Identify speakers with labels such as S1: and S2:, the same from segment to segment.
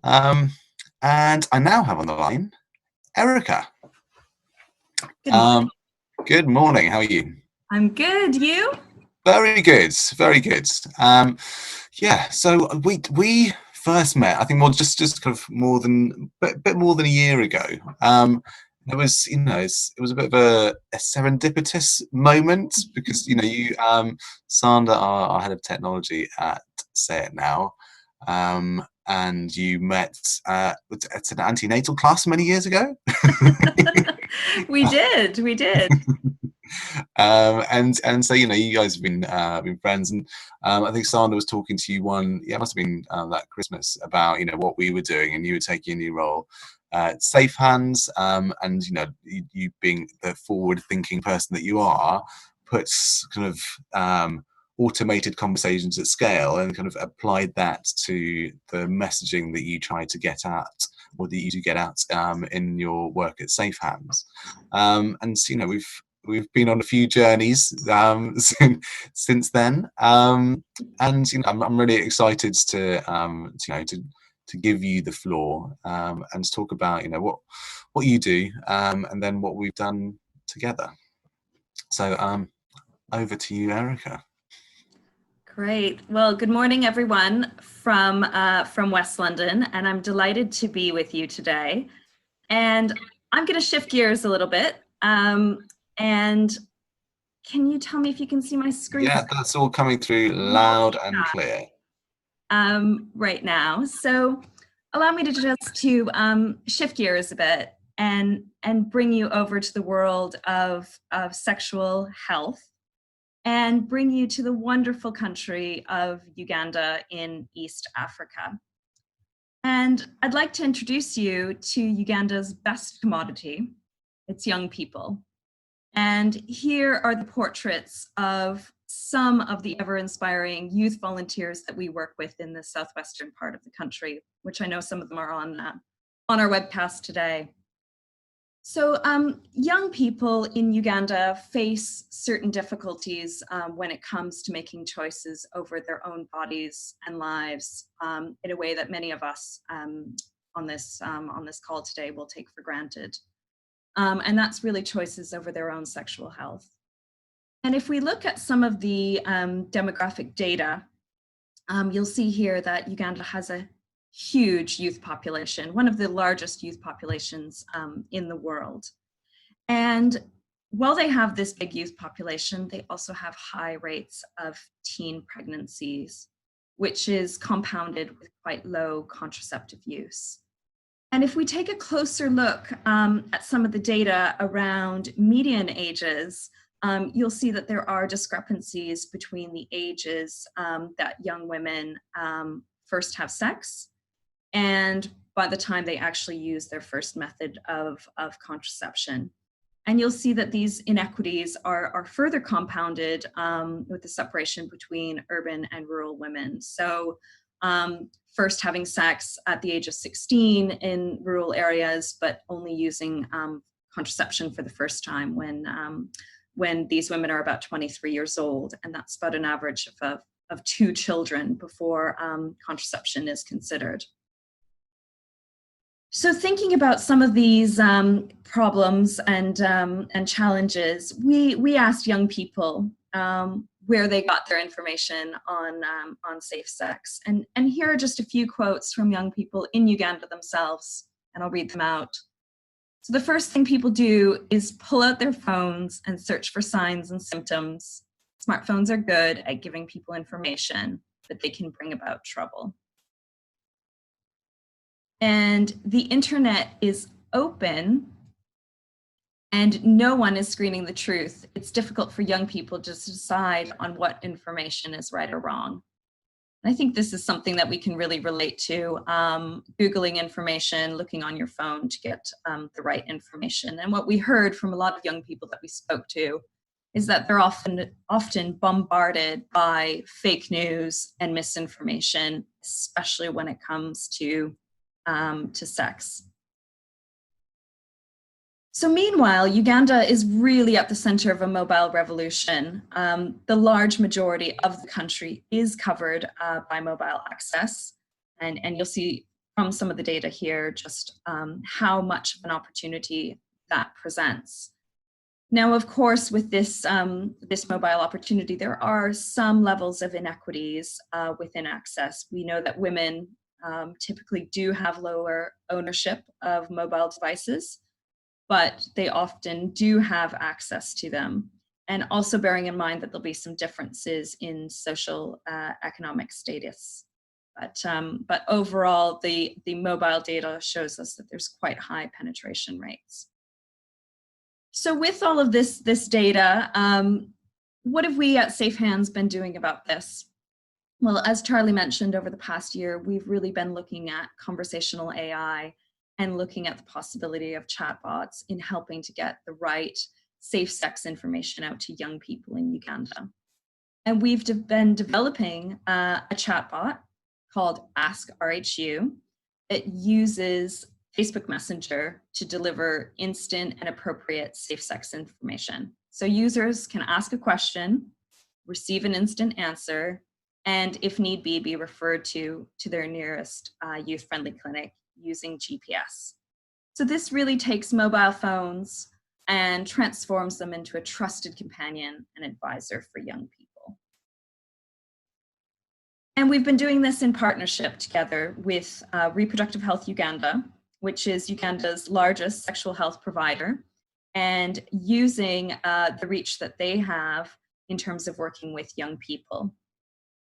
S1: Um, and I now have on the line Erica.
S2: Good morning.
S1: Good morning. How are you?
S2: I'm good. You?
S1: Very good. Very good. Yeah. So we first met, I think, more just kind of bit more than a year ago. It was, it was a bit of a serendipitous moment because, Sandra, our head of technology at Say It Now, and you met at an antenatal class many years ago.
S2: We did.
S1: And so you guys have been friends, and I think Sandra was talking to you it must have been that Christmas about what we were doing, and you were taking a new role at Safe Hands, and you being the forward-thinking person that you are, puts kind of automated conversations at scale and kind of applied that to the messaging that you try to get at, or that you do get at in your work at Safe Hands. And we've been on a few journeys since then, and I'm really excited to give you the floor and to talk about what you do, and then what we've done together. So over to you, Erica.
S2: Great. Well, good morning, everyone from West London, and I'm delighted to be with you today. And I'm going to shift gears a little bit. And can you tell me if you can see my screen?
S1: Yeah, that's all coming through loud and clear.
S2: Right now. So allow me to just shift gears a bit and bring you over to the world of sexual health, and bring you to the wonderful country of Uganda in East Africa. And I'd like to introduce you to Uganda's best commodity. It's young people. And here are the portraits of some of the ever-inspiring youth volunteers that we work with in the southwestern part of the country, which I know some of them are on our webcast today. So young people in Uganda face certain difficulties when it comes to making choices over their own bodies and lives in a way that many of us on this call today will take for granted. And that's really choices over their own sexual health. And if we look at some of the demographic data, you'll see here that Uganda has a huge youth population, one of the largest youth populations in the world. And while they have this big youth population, they also have high rates of teen pregnancies, which is compounded with quite low contraceptive use. And if we take a closer look at some of the data around median ages, you'll see that there are discrepancies between the ages that young women first have sex and by the time they actually use their first method of contraception. And you'll see that these inequities are further compounded with the separation between urban and rural women. So first having sex at the age of 16 in rural areas, but only using contraception for the first time when these women are about 23 years old. And that's about an average of 2 children before contraception is considered. So thinking about some of these problems and challenges, we asked young people where they got their information on safe sex. And here are just a few quotes from young people in Uganda themselves, and I'll read them out. So the first thing people do is pull out their phones and search for signs and symptoms. Smartphones are good at giving people information, but they can bring about trouble. And the internet is open and no one is screening the truth. It's difficult for young people to decide on what information is right or wrong. And I think this is something that we can really relate to, Googling information, looking on your phone to get the right information. And what we heard from a lot of young people that we spoke to is that they're often bombarded by fake news and misinformation, especially when it comes to sex. So meanwhile, Uganda is really at the center of a mobile revolution. The large majority of the country is covered by mobile access. And you'll see from some of the data here, just how much of an opportunity that presents. Now, of course, with this, this mobile opportunity, there are some levels of inequities within access. We know that women typically do have lower ownership of mobile devices, but they often do have access to them. And also bearing in mind that there'll be some differences in social economic status. But overall, the mobile data shows us that there's quite high penetration rates. So with all of this data, what have we at Safe Hands been doing about this? Well, as Charlie mentioned, over the past year, we've really been looking at conversational AI and looking at the possibility of chatbots in helping to get the right safe sex information out to young people in Uganda. And we've been developing a chatbot called Ask RHU. It uses Facebook Messenger to deliver instant and appropriate safe sex information. So users can ask a question, receive an instant answer, and if need be referred to their nearest youth-friendly clinic using GPS. So this really takes mobile phones and transforms them into a trusted companion and advisor for young people. And we've been doing this in partnership together with Reproductive Health Uganda, which is Uganda's largest sexual health provider, and using the reach that they have in terms of working with young people.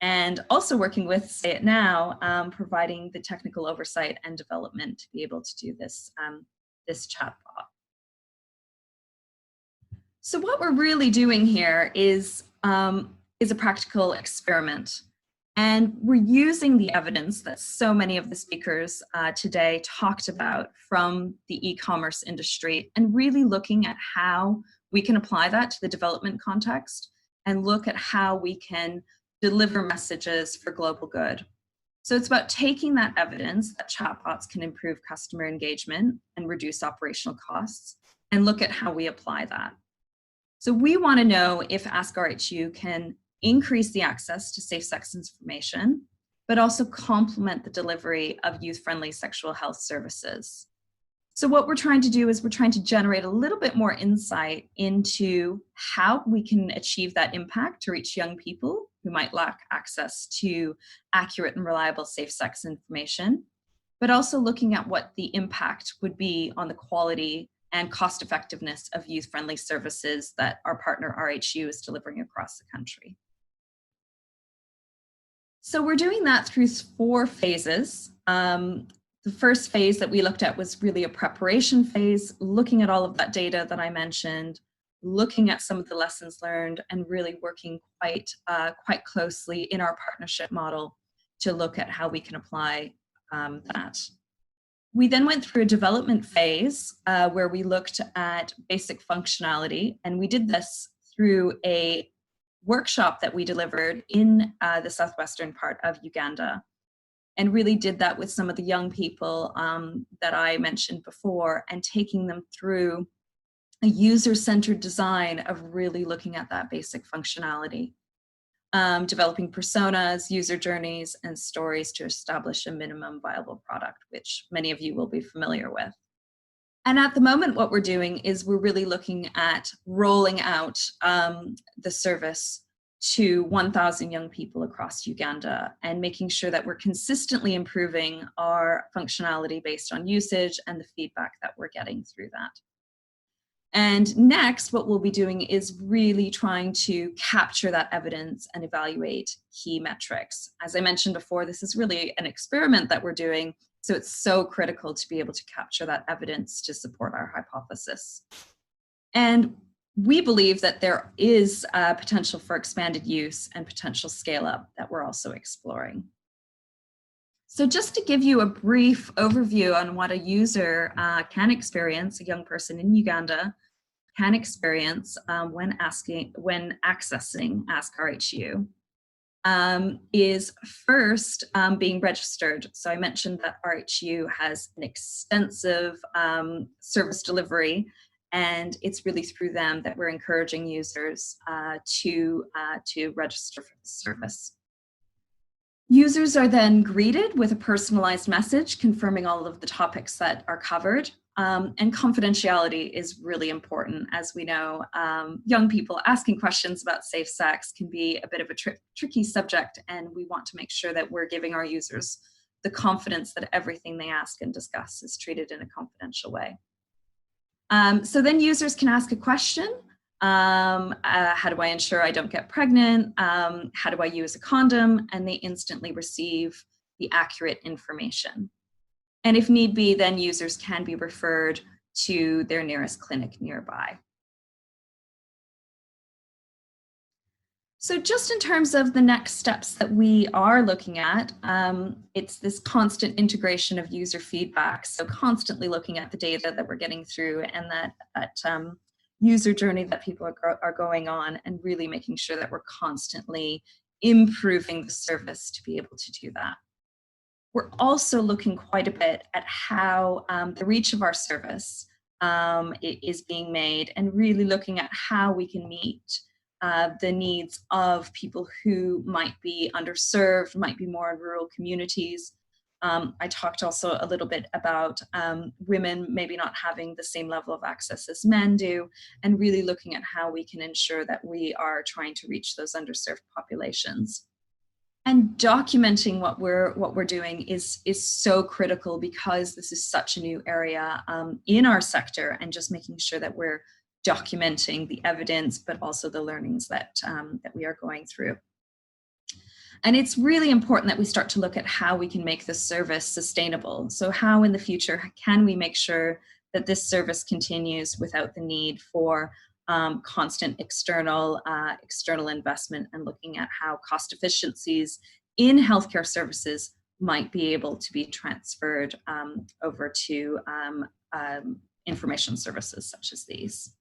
S2: And also working with Say It Now, providing the technical oversight and development to be able to do this, this chatbot. So what we're really doing here is a practical experiment. And we're using the evidence that so many of the speakers today talked about from the e-commerce industry and really looking at how we can apply that to the development context and look at how we can deliver messages for global good. So it's about taking that evidence that chatbots can improve customer engagement and reduce operational costs and look at how we apply that. So we want to know if Ask RHU can increase the access to safe sex information, but also complement the delivery of youth-friendly sexual health services. So what we're trying to do is we're trying to generate a little bit more insight into how we can achieve that impact to reach young people who might lack access to accurate and reliable safe sex information, but also looking at what the impact would be on the quality and cost effectiveness of youth-friendly services that our partner RHU is delivering across the country. So we're doing that through 4 phases. The first phase that we looked at was really a preparation phase, looking at all of that data that I mentioned, looking at some of the lessons learned, and really working quite closely in our partnership model to look at how we can apply that. We then went through a development phase where we looked at basic functionality, and we did this through a workshop that we delivered in the southwestern part of Uganda, and really did that with some of the young people that I mentioned before, and taking them through a user-centered design of really looking at that basic functionality, developing personas, user journeys, and stories to establish a minimum viable product, which many of you will be familiar with. And at the moment, what we're doing is we're really looking at rolling out the service to 1,000 young people across Uganda and making sure that we're consistently improving our functionality based on usage and the feedback that we're getting through that. And next, what we'll be doing is really trying to capture that evidence and evaluate key metrics. As I mentioned before, this is really an experiment that we're doing, so it's so critical to be able to capture that evidence to support our hypothesis. And we believe that there is potential for expanded use and potential scale up that we're also exploring. So just to give you a brief overview on what a user can experience, a young person in Uganda can experience when accessing Ask RHU, is first being registered. So I mentioned that RHU has an extensive service delivery, and it's really through them that we're encouraging users to register for the service. Users are then greeted with a personalized message confirming all of the topics that are covered. And confidentiality is really important. As we know, young people asking questions about safe sex can be a bit of a tricky subject, and we want to make sure that we're giving our users the confidence that everything they ask and discuss is treated in a confidential way. So then users can ask a question. How do I ensure I don't get pregnant? How do I use a condom? And they instantly receive the accurate information. And if need be, then users can be referred to their nearest clinic nearby. So just in terms of the next steps that we are looking at, it's this constant integration of user feedback. So constantly looking at the data that we're getting through and that user journey that people are going on, and really making sure that we're constantly improving the service to be able to do that. We're also looking quite a bit at how the reach of our service is being made, and really looking at how we can meet the needs of people who might be underserved, might be more in rural communities. I talked also a little bit about women maybe not having the same level of access as men do, and really looking at how we can ensure that we are trying to reach those underserved populations. And documenting what we're doing is so critical, because this is such a new area in our sector, and just making sure that we're documenting the evidence, but also the learnings that we are going through. And it's really important that we start to look at how we can make this service sustainable. So how in the future can we make sure that this service continues without the need for constant external investment, and looking at how cost efficiencies in healthcare services might be able to be transferred over to information services such as these.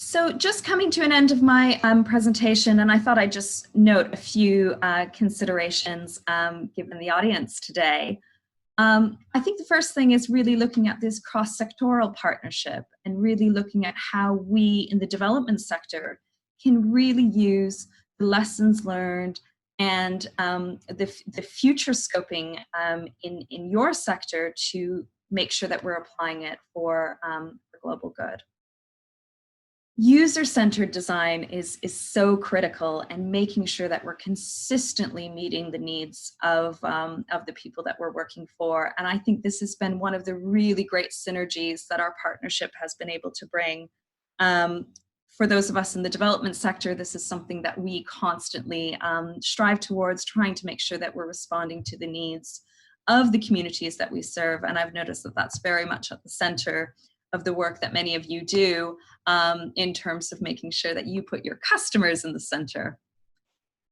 S2: So just coming to an end of my presentation, and I thought I'd just note a few considerations given the audience today. I think the first thing is really looking at this cross-sectoral partnership, and really looking at how we in the development sector can really use the lessons learned and the future scoping in your sector to make sure that we're applying it for global good. User-centered design is so critical, and making sure that we're consistently meeting the needs of the people that we're working for. And I think this has been one of the really great synergies that our partnership has been able to bring. For those of us in the development sector, this is something that we constantly strive towards, trying to make sure that we're responding to the needs of the communities that we serve. And I've noticed that that's very much at the center of the work that many of you do in terms of making sure that you put your customers in the center.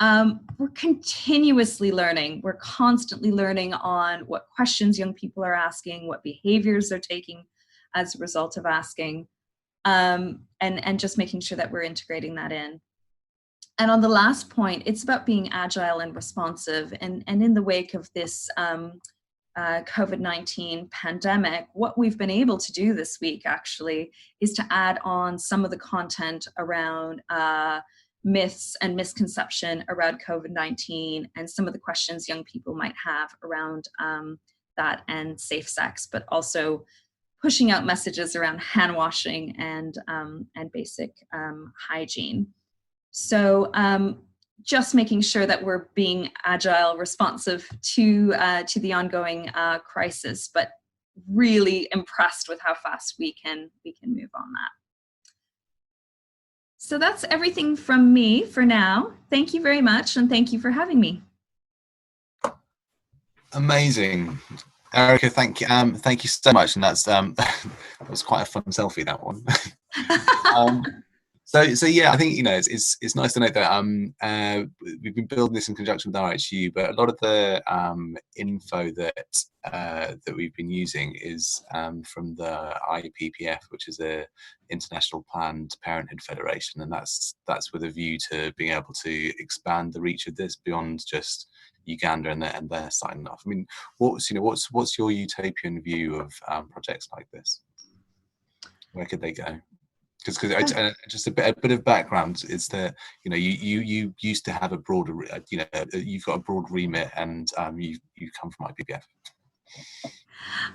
S2: We're continuously learning. We're constantly learning on what questions young people are asking, what behaviors they're taking as a result of asking, and just making sure that we're integrating that in. And on the last point, it's about being agile and responsive. And in the wake of this COVID-19 pandemic, what we've been able to do this week actually is to add on some of the content around myths and misconception around COVID-19, and some of the questions young people might have around that and safe sex, but also pushing out messages around hand washing and basic hygiene. So just making sure that we're being agile, responsive to the ongoing crisis, but really impressed with how fast we can move on that. So that's everything from me for now. Thank you very much, and thank you for having me.
S1: Amazing. Erica, thank you so much. And that's that was quite a fun selfie, that one. So yeah, I think, you know, it's nice to note that we've been building this in conjunction with RHU, but a lot of the info that we've been using is from the IPPF, which is a International Planned Parenthood Federation, and that's with a view to being able to expand the reach of this beyond just Uganda and their signing off. I mean, what's your utopian view of projects like this? Where could they go? because just a bit of background is that you used to have a broader you've got a broad remit, and you come from IPPF.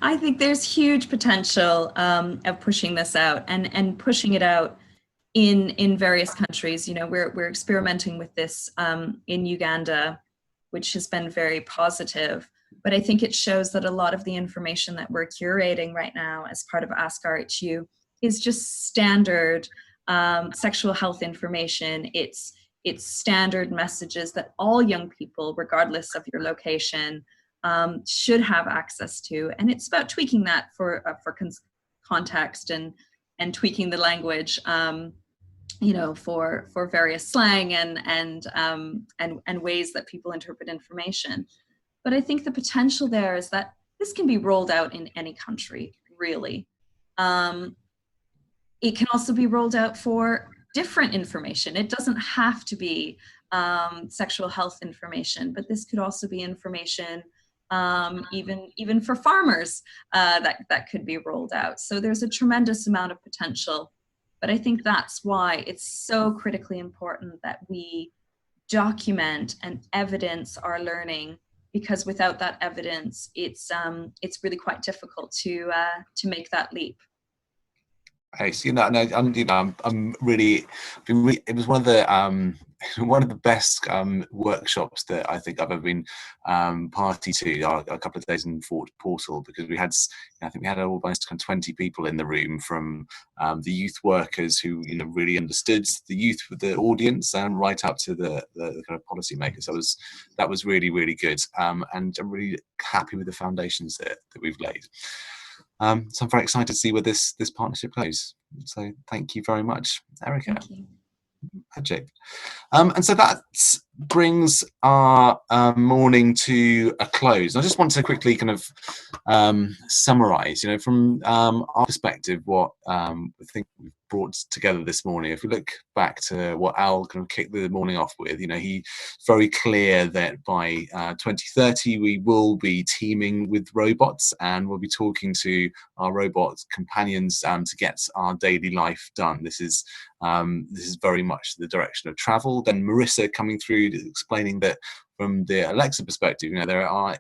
S2: I think there's huge potential of pushing this out and pushing it out in various countries. We're experimenting with this in Uganda, which has been very positive. But I think it shows that a lot of the information that we're curating right now as part of Ask RHU is just standard sexual health information. It's standard messages that all young people, regardless of your location, should have access to. And it's about tweaking that for context and tweaking the language, for various slang and ways that people interpret information. But I think the potential there is that this can be rolled out in any country, really. It can also be rolled out for different information. It doesn't have to be sexual health information, but this could also be information even for farmers that could be rolled out. So there's a tremendous amount of potential. But I think that's why it's so critically important that we document and evidence our learning, because without that evidence, it's really quite difficult to make that leap.
S1: Nice. I'm really. It was one of the best workshops that I think I've ever been party to. A couple of days in Fort Portal, because I think we had almost 20 people in the room, from the youth workers who really understood the youth with the audience, and right up to the kind of policy makers. So that was really, really good, and I'm really happy with the foundations that we've laid. So I'm very excited to see where this partnership goes. So thank you very much, Erica.
S2: Thank you.
S1: Magic. And so that brings our morning to a close. I just want to quickly kind of summarize, from our perspective, what I think we've brought together this morning. If we look back to what Al kind of kicked the morning off with, he's very clear that by 2030 we will be teaming with robots, and we'll be talking to our robot companions to get our daily life done. This is very much the direction of travel. Then Marissa coming through explaining that from the Alexa perspective, there are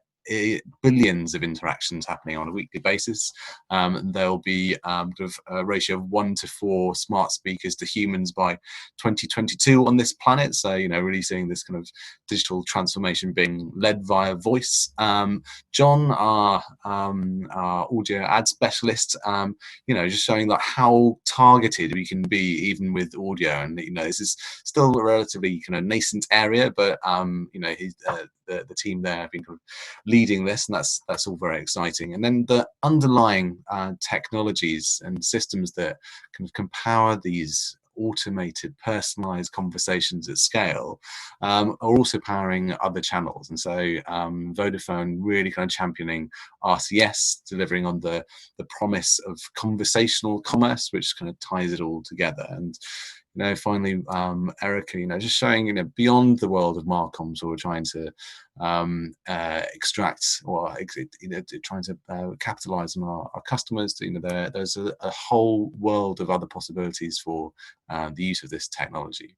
S1: billions of interactions happening on a weekly basis. There'll be a ratio of 1 to 4 smart speakers to humans by 2022 on this planet. So really seeing this kind of digital transformation being led via voice. John, our audio ad specialist, just showing that how targeted we can be even with audio. And this is still a relatively kind of nascent area, but the team there have been kind of leading this, and that's all very exciting. And then the underlying technologies and systems that can power these automated, personalized conversations at scale are also powering other channels. And so Vodafone really kind of championing RCS, delivering on the promise of conversational commerce, which kind of ties it all together. And finally, Erica, just showing, beyond the world of Marcoms, we're trying to extract, or trying to capitalize on our customers. There's a whole world of other possibilities for the use of this technology.